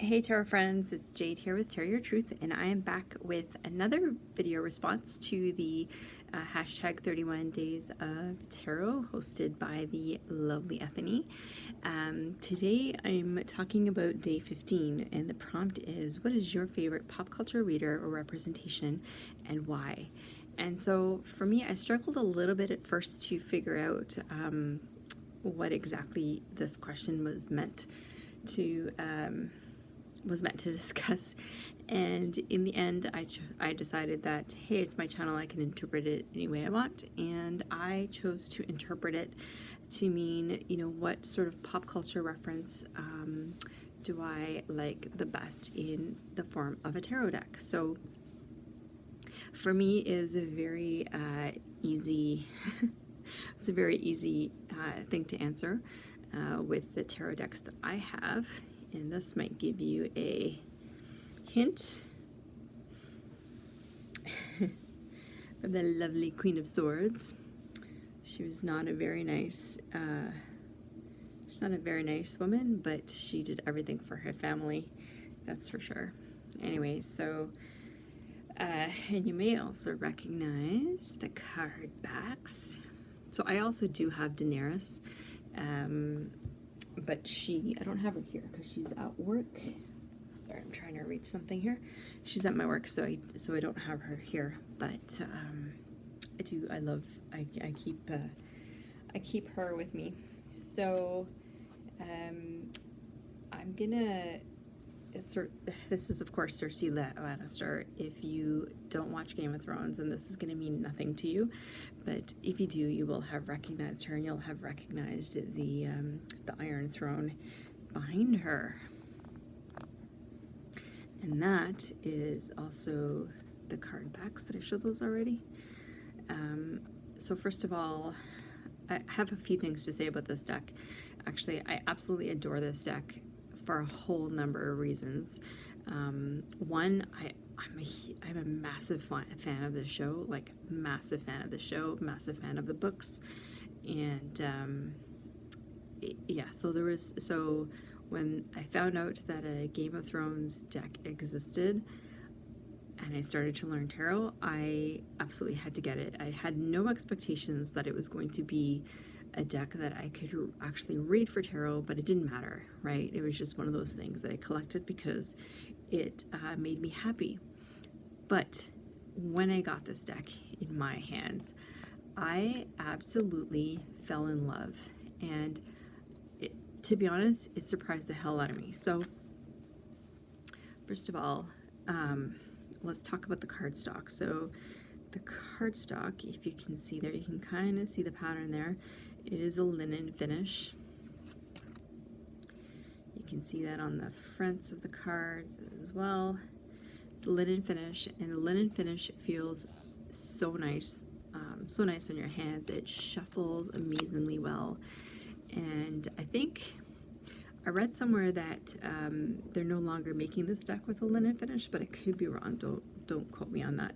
Hey Tarot friends, it's Jade here with Tarot Your Truth, and I am back with another video response to the hashtag 31 Days of Tarot hosted by the lovely Ethany. Today I'm talking about day 15, and the prompt is, what is your favorite pop culture reader or representation and why? And so for me, I struggled a little bit at first to figure out what exactly this question to was meant to discuss. And in the end, I decided that, hey, it's my channel, I can interpret it any way I want. And I chose to interpret it to mean, what sort of pop culture reference do I like the best in the form of a tarot deck. So for me is a very easy, it's a very easy thing to answer with the tarot decks that I have. And this might give you a hint of the lovely Queen of Swords. She was not a very nice, she's not a very nice woman, but she did everything for her family, that's for sure. Anyway, so, and you may also recognize the card backs. So I also do have Daenerys, but I don't have her here because she's at work. Sorry, I'm trying to reach something here. She's at my work, so I don't have her here. But I keep her with me. So I'm gonna this is of course Cersei Lannister. If you don't watch Game of Thrones, then this is gonna mean nothing to you. But if you do, you will have recognized her, and you'll have recognized the Iron Throne behind her. And that is also the card backs that I showed those already. So first of all, I have a few things to say about this deck. Actually, I absolutely adore this deck for a whole number of reasons. One, I'm a massive fan of the show, like massive fan of the show, massive fan of the books, and yeah. So when I found out that a Game of Thrones deck existed, and I started to learn tarot, I absolutely had to get it. I had no expectations that it was going to be a deck that I could actually read for tarot, but it didn't matter, right? It was just one of those things that I collected because it made me happy. But when I got this deck in my hands, I absolutely fell in love. And to be honest, it surprised the hell out of me. So first of all, let's talk about the cardstock. So the cardstock, if you can see there, you can kind of see the pattern there. It is a linen finish. You can see that on the fronts of the cards as well. It's a linen finish, and the linen finish feels so nice, so nice on your hands. It shuffles amazingly well, and I think I read somewhere that they're no longer making this deck with a linen finish, but I could be wrong. Don't quote me on that,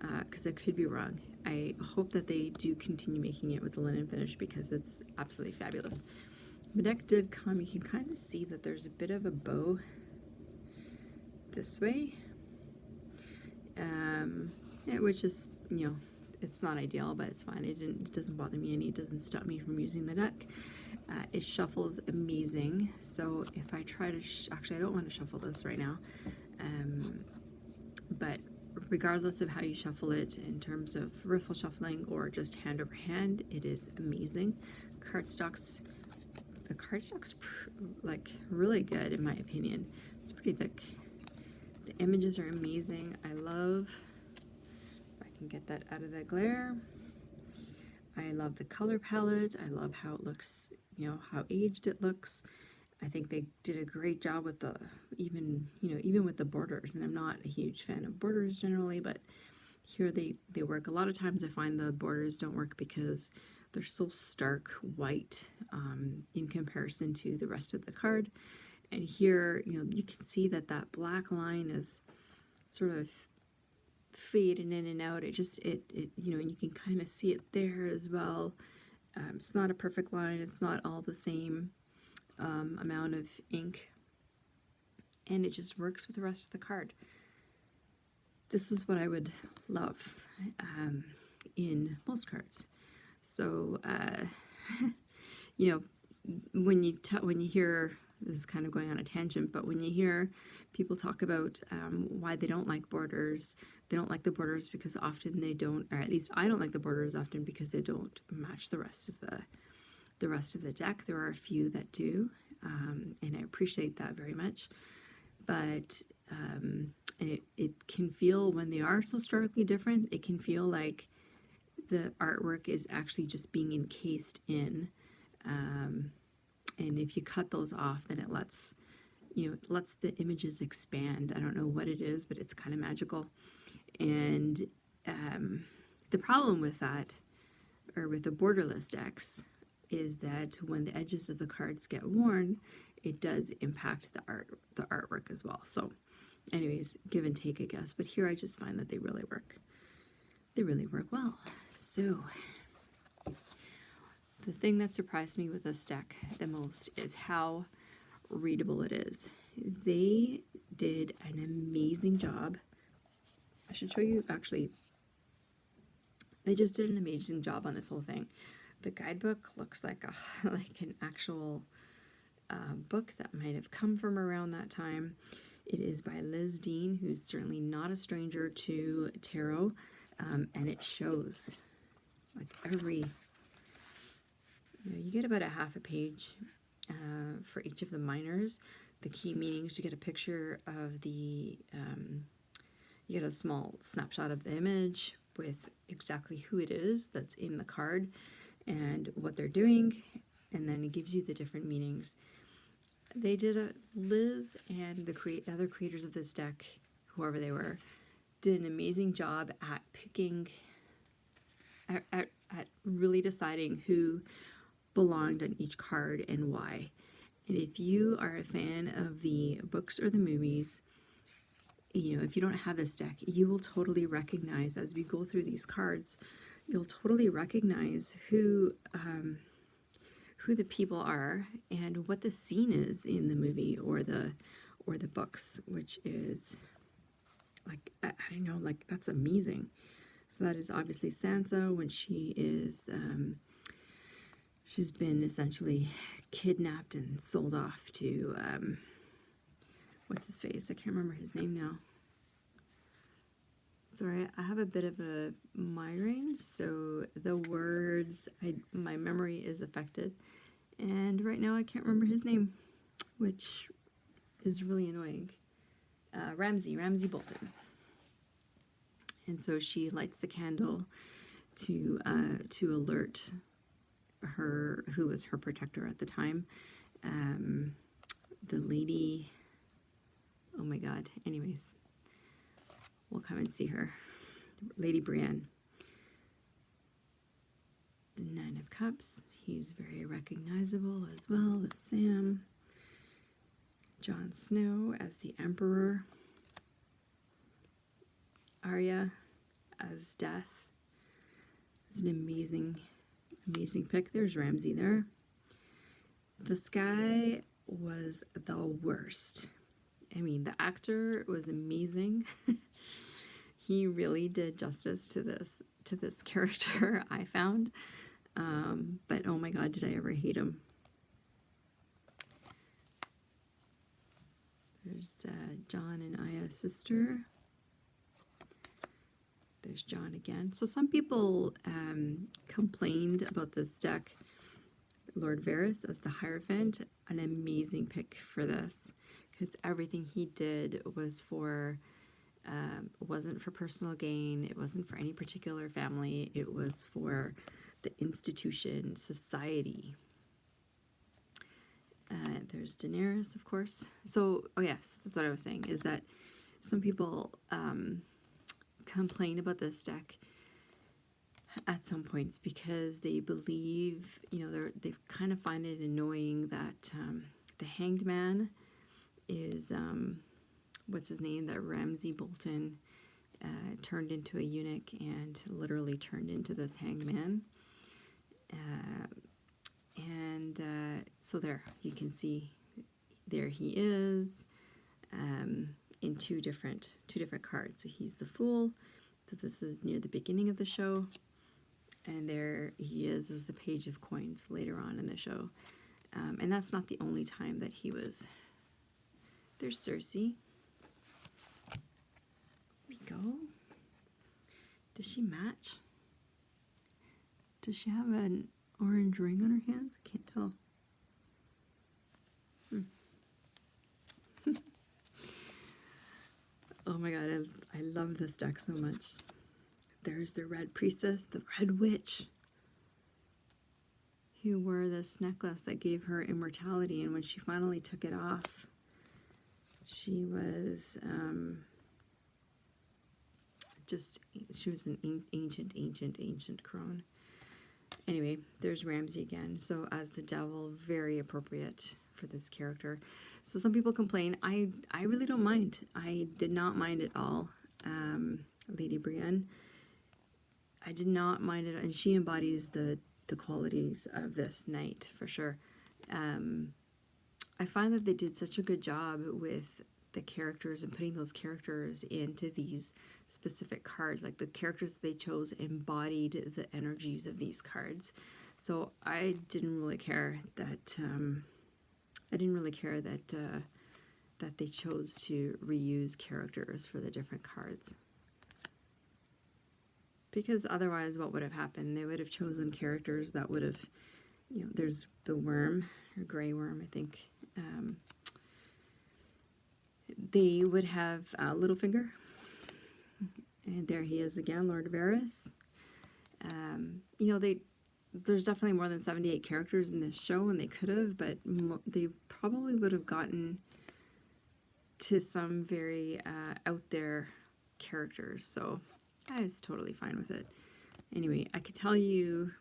because I could be wrong. I hope that they do continue making it with the linen finish because it's absolutely fabulous. The deck did come. You can kind of see that there's a bit of a bow this way, which is, it's not ideal, but it's fine. It doesn't bother me any. It doesn't stop me from using the deck. It shuffles amazing. So if I try to, actually I don't want to shuffle this right now, but regardless of how you shuffle it, in terms of riffle shuffling or just hand over hand, it is amazing. The cardstock's like really good in my opinion. It's pretty thick. The images are amazing. I love, if I can get that out of the glare, I love the color palette. I love how it looks, how aged it looks. I think they did a great job with even with the borders, and I'm not a huge fan of borders generally, but here they work. A lot of times I find the borders don't work because they're so stark white in comparison to the rest of the card. And here, you can see that black line is sort of fading in and out. And you can kind of see it there as well. It's not a perfect line. It's not all the same amount of ink and it just works with the rest of the card. This is what I would love in most cards. So, you know, when you hear, this is kind of going on a tangent, but when you hear people talk about why they don't like borders, they don't like the borders because often they don't, or at least I don't like the borders often because they don't match the rest of the deck. There are a few that do, and I appreciate that very much. But and it can feel, when they are so starkly different, it can feel like the artwork is actually just being encased in. And if you cut those off, then it lets the images expand. I don't know what it is, but it's kind of magical. And the problem with that, or with the borderless decks, is that when the edges of the cards get worn, it does impact the artwork as well. So anyways, give and take, I guess. But here I just find that they really work. They really work well. So the thing that surprised me with this deck the most is how readable it is. They did an amazing job. I should show you, actually, they just did an amazing job on this whole thing. The guidebook looks like an actual book that might have come from around that time. It is by Liz Dean, who's certainly not a stranger to tarot, and it shows like every, you get about a half a page for each of the minors. The key meanings, you get a picture of the, you get a small snapshot of the image with exactly who it is that's in the card and what they're doing, and then it gives you the different meanings. They did Liz and the other creators of this deck, whoever they were, did an amazing job at picking, at really deciding who belonged on each card and why. And if you are a fan of the books or the movies, if you don't have this deck, you will totally recognize, as we go through these cards, you'll totally recognize who the people are and what the scene is in the movie or the books, which is like, I don't know, like, that's amazing. So that is obviously Sansa when she is, she's been essentially kidnapped and sold off to, what's his face? I can't remember his name now. Sorry, I have a bit of a migraine, so the words, my memory is affected. And right now I can't remember his name, which is really annoying. Ramsay Bolton. And so she lights the candle to alert her, who was her protector at the time. The lady, oh my god, anyways, we'll come and see her. Lady Brienne. The Nine of Cups, he's very recognizable as well as Sam. Jon Snow as the Emperor. Arya as Death. It's an amazing pick. There's Ramsay there. This guy was the worst. I mean, the actor was amazing. He really did justice to this character, I found. But oh my god, did I ever hate him. There's Jon and Aya's sister. There's Jon again. So some people complained about this deck. Lord Varys as the Hierophant, an amazing pick for this, because everything he did was for, wasn't for personal gain, it wasn't for any particular family, it was for the institution, society. There's Daenerys, of course. So, oh yes, that's what I was saying, is that some people complain about this deck at some points because they believe, they kind of find it annoying that the Hanged Man is, what's his name, that Ramsay Bolton turned into a eunuch and literally turned into this Hanged Man. So there, you can see, there he is. in two different cards. So he's the Fool. So this is near the beginning of the show. And there he is as the Page of Coins later on in the show. And that's not the only time that he was. There's Cersei. There we go. Does she match? Does she have an orange ring on her hands? I can't tell. Oh my god, I love this deck so much. There's the Red Priestess, the Red Witch, who wore this necklace that gave her immortality, and when she finally took it off, she was she was an ancient crone. Anyway, there's Ramsay again. So as the devil, very appropriate for this character. So some people complain. I really don't mind. I did not mind at all. Lady Brienne. I did not mind it, and she embodies the qualities of this knight for sure. I find that they did such a good job with the characters and putting those characters into these specific cards. Like the characters that they chose embodied the energies of these cards. So I didn't really care that that they chose to reuse characters for the different cards. Because otherwise, what would have happened? They would have chosen characters that would have, you know, there's the worm, or Grey Worm, I think. They would have Littlefinger. And there he is again, Lord Varys. You know, there's definitely more than 78 characters in this show, and they could have, but they probably would have gotten to some very out there characters. So I was totally fine with it. Anyway, I could tell you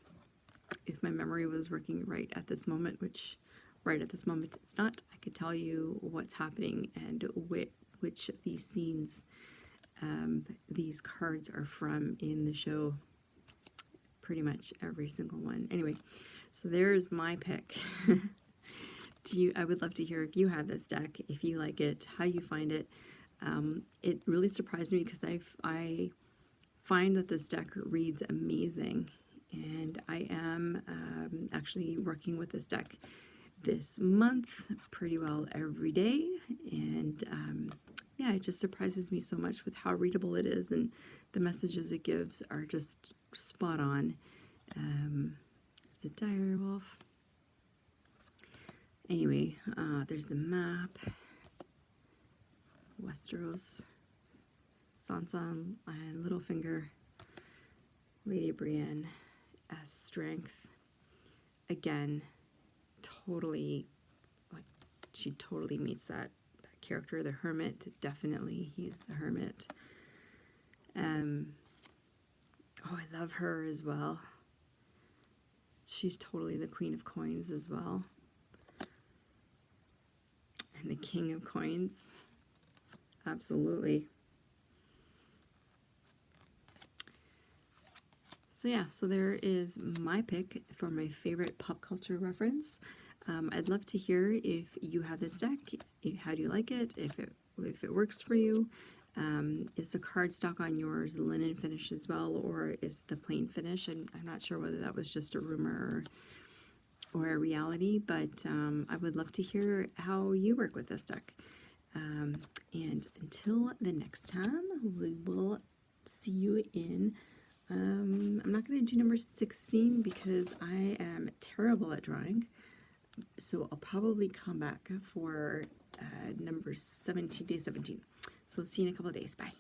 if my memory was working right at this moment, which right at this moment it's not. I could tell you what's happening and which of these scenes these cards are from in the show. Pretty much every single one. Anyway, so there's my pick. I would love to hear if you have this deck, if you like it, how you find it. It really surprised me because I find that this deck reads amazing, and I am actually working with this deck this month pretty well every day, and yeah, it just surprises me so much with how readable it is, and the messages it gives are just spot on. There's the dire wolf. Anyway, there's the map. Westeros, Sansa and Littlefinger, Lady Brienne as strength. Again, totally, like, she totally meets that character. The Hermit, definitely, he's the Hermit. Oh, I love her as well. She's totally the Queen of Coins as well. And the King of Coins. Absolutely. So yeah, so there is my pick for my favorite pop culture reference. I'd love to hear if you have this deck. How do you like it? If it works for you. Is the cardstock on yours linen finish as well, or is the plain finish? And I'm not sure whether that was just a rumor or a reality, but I would love to hear how you work with this deck. And until the next time, we will see you in, I'm not going to do number 16 because I am terrible at drawing. So I'll probably come back for number 17, day 17. So see you in a couple of days. Bye.